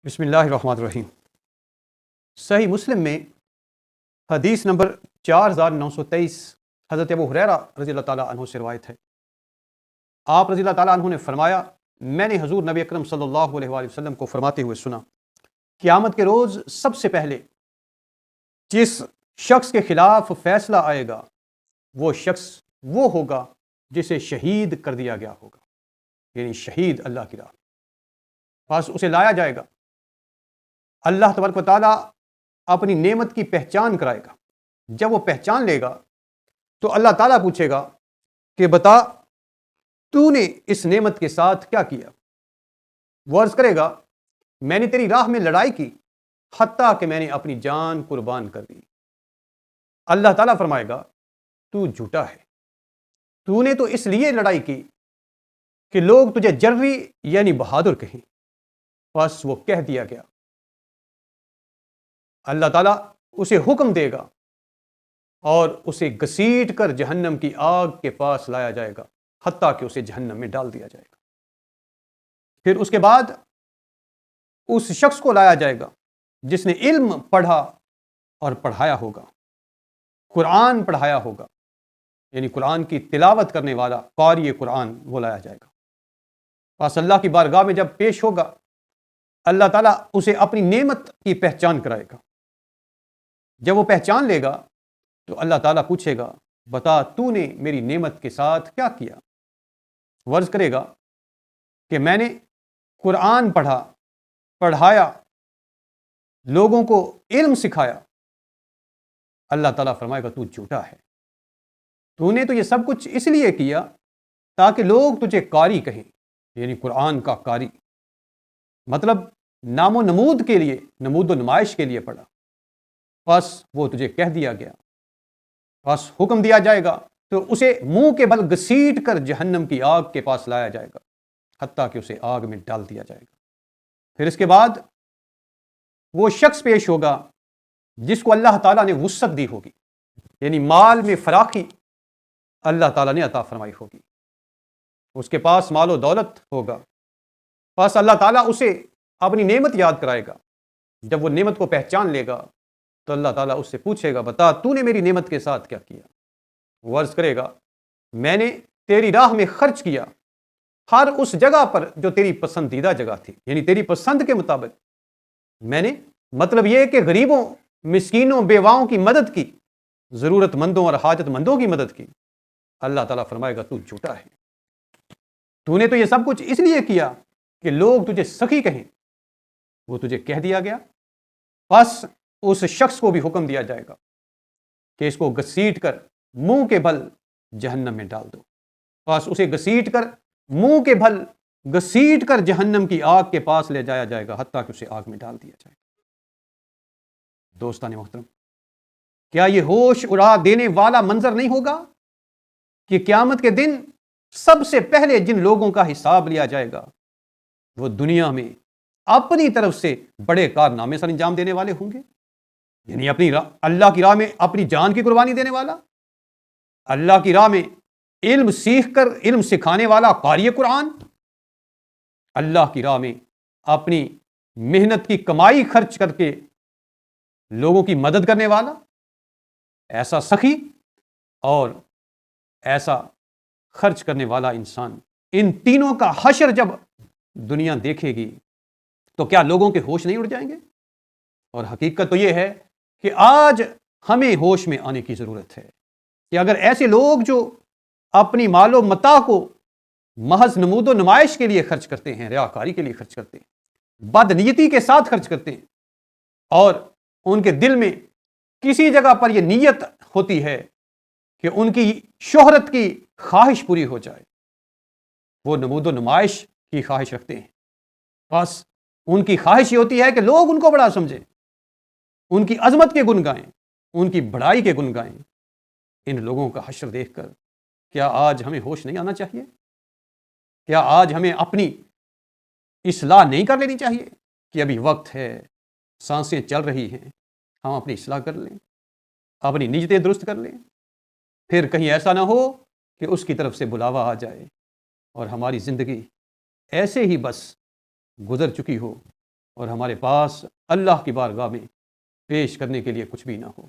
بسم اللہ الرحمن الرحیم۔ صحیح مسلم میں حدیث نمبر 4923 حضرت ابو ہریرہ رضی اللہ تعالیٰ عنہ سے روایت ہے۔ آپ رضی اللہ تعالیٰ عنہ نے فرمایا، میں نے حضور نبی اکرم صلی اللہ علیہ وآلہ وسلم کو فرماتے ہوئے سنا، قیامت کے روز سب سے پہلے جس شخص کے خلاف فیصلہ آئے گا وہ شخص وہ ہوگا جسے شہید کر دیا گیا ہوگا، یعنی شہید اللہ کی راہ میں۔ بس اسے لایا جائے گا، اللہ تبارک و تعالیٰ اپنی نعمت کی پہچان کرائے گا۔ جب وہ پہچان لے گا تو اللہ تعالیٰ پوچھے گا کہ بتا تو نے اس نعمت کے ساتھ کیا کیا؟ وہ عرض کرے گا، میں نے تیری راہ میں لڑائی کی، حتیٰ کہ میں نے اپنی جان قربان کر دی۔ اللہ تعالیٰ فرمائے گا، تو جھوٹا ہے، تو نے تو اس لیے لڑائی کی کہ لوگ تجھے جرری یعنی بہادر کہیں۔ بس وہ کہہ دیا گیا۔ اللہ تعالیٰ اسے حکم دے گا اور اسے گھسیٹ کر جہنم کی آگ کے پاس لایا جائے گا، حتیٰ کہ اسے جہنم میں ڈال دیا جائے گا۔ پھر اس کے بعد اس شخص کو لایا جائے گا جس نے علم پڑھا اور پڑھایا ہوگا، قرآن پڑھایا ہوگا، یعنی قرآن کی تلاوت کرنے والا قاری قرآن وہ لایا جائے گا۔ بس اللہ کی بارگاہ میں جب پیش ہوگا، اللہ تعالیٰ اسے اپنی نعمت کی پہچان کرائے گا۔ جب وہ پہچان لے گا تو اللہ تعالیٰ پوچھے گا، بتا تو نے میری نعمت کے ساتھ کیا کیا؟ وہ عرض کرے گا کہ میں نے قرآن پڑھا، پڑھایا، لوگوں کو علم سکھایا۔ اللہ تعالیٰ فرمائے گا، تو جھوٹا ہے، تو نے تو یہ سب کچھ اس لیے کیا تاکہ لوگ تجھے قاری کہیں، یعنی قرآن کا قاری، مطلب نام و نمود کے لیے، نمود و نمائش کے لیے پڑھا۔ بس وہ تجھے کہہ دیا گیا، بس حکم دیا جائے گا تو اسے منہ کے بل گھسیٹ کر جہنم کی آگ کے پاس لایا جائے گا، حتیٰ کہ اسے آگ میں ڈال دیا جائے گا۔ پھر اس کے بعد وہ شخص پیش ہوگا جس کو اللہ تعالیٰ نے وسعت دی ہوگی، یعنی مال میں فراخی اللہ تعالیٰ نے عطا فرمائی ہوگی، اس کے پاس مال و دولت ہوگا۔ بس اللہ تعالیٰ اسے اپنی نعمت یاد کرائے گا۔ جب وہ نعمت کو پہچان لے گا تو اللہ تعالیٰ اس سے پوچھے گا، بتا تو نے میری نعمت کے ساتھ کیا کیا؟ وہ عرض کرے گا، میں نے تیری راہ میں خرچ کیا، ہر اس جگہ پر جو تیری پسندیدہ جگہ تھی، یعنی تیری پسند کے مطابق میں نے، مطلب یہ کہ غریبوں، مسکینوں، بیواؤں کی مدد کی، ضرورت مندوں اور حاجت مندوں کی مدد کی۔ اللہ تعالیٰ فرمائے گا، تو جھوٹا ہے، تو نے تو یہ سب کچھ اس لیے کیا کہ لوگ تجھے سخی کہیں۔ وہ تجھے کہہ دیا گیا۔ بس اس شخص کو بھی حکم دیا جائے گا کہ اس کو گھسیٹ کر منہ کے بھل جہنم میں ڈال دو۔ بس اسے گھسیٹ کر منہ کے بھل گھسیٹ کر جہنم کی آگ کے پاس لے جایا جائے گا، حتیٰ کہ اسے آگ میں ڈال دیا جائے گا۔ دوستان محترم، کیا یہ ہوش اڑا دینے والا منظر نہیں ہوگا کہ قیامت کے دن سب سے پہلے جن لوگوں کا حساب لیا جائے گا وہ دنیا میں اپنی طرف سے بڑے کارنامے سر انجام دینے والے ہوں گے، یعنی اللہ کی راہ میں اپنی جان کی قربانی دینے والا، اللہ کی راہ میں علم سیکھ کر علم سکھانے والا قاری قرآن، اللہ کی راہ میں اپنی محنت کی کمائی خرچ کر کے لوگوں کی مدد کرنے والا، ایسا سخی اور ایسا خرچ کرنے والا انسان، ان تینوں کا حشر جب دنیا دیکھے گی تو کیا لوگوں کے ہوش نہیں اڑ جائیں گے؟ اور حقیقت تو یہ ہے کہ آج ہمیں ہوش میں آنے کی ضرورت ہے کہ اگر ایسے لوگ جو اپنی مال و متاع کو محض نمود و نمائش کے لیے خرچ کرتے ہیں، ریاکاری کے لیے خرچ کرتے ہیں، بد نیتی کے ساتھ خرچ کرتے ہیں، اور ان کے دل میں کسی جگہ پر یہ نیت ہوتی ہے کہ ان کی شہرت کی خواہش پوری ہو جائے، وہ نمود و نمائش کی خواہش رکھتے ہیں، بس ان کی خواہش یہ ہوتی ہے کہ لوگ ان کو بڑا سمجھیں، ان کی عظمت کے گن گائیں، ان کی بڑائی کے گن گائیں۔ ان لوگوں کا حشر دیکھ کر کیا آج ہمیں ہوش نہیں آنا چاہیے؟ کیا آج ہمیں اپنی اصلاح نہیں کر لینی چاہیے کہ ابھی وقت ہے، سانسیں چل رہی ہیں، ہم اپنی اصلاح کر لیں، اپنی نیتیں درست کر لیں، پھر کہیں ایسا نہ ہو کہ اس کی طرف سے بلاوا آ جائے اور ہماری زندگی ایسے ہی بس گزر چکی ہو اور ہمارے پاس اللہ کی بارگاہ میں پیش کرنے کے لیے کچھ بھی نہ ہو۔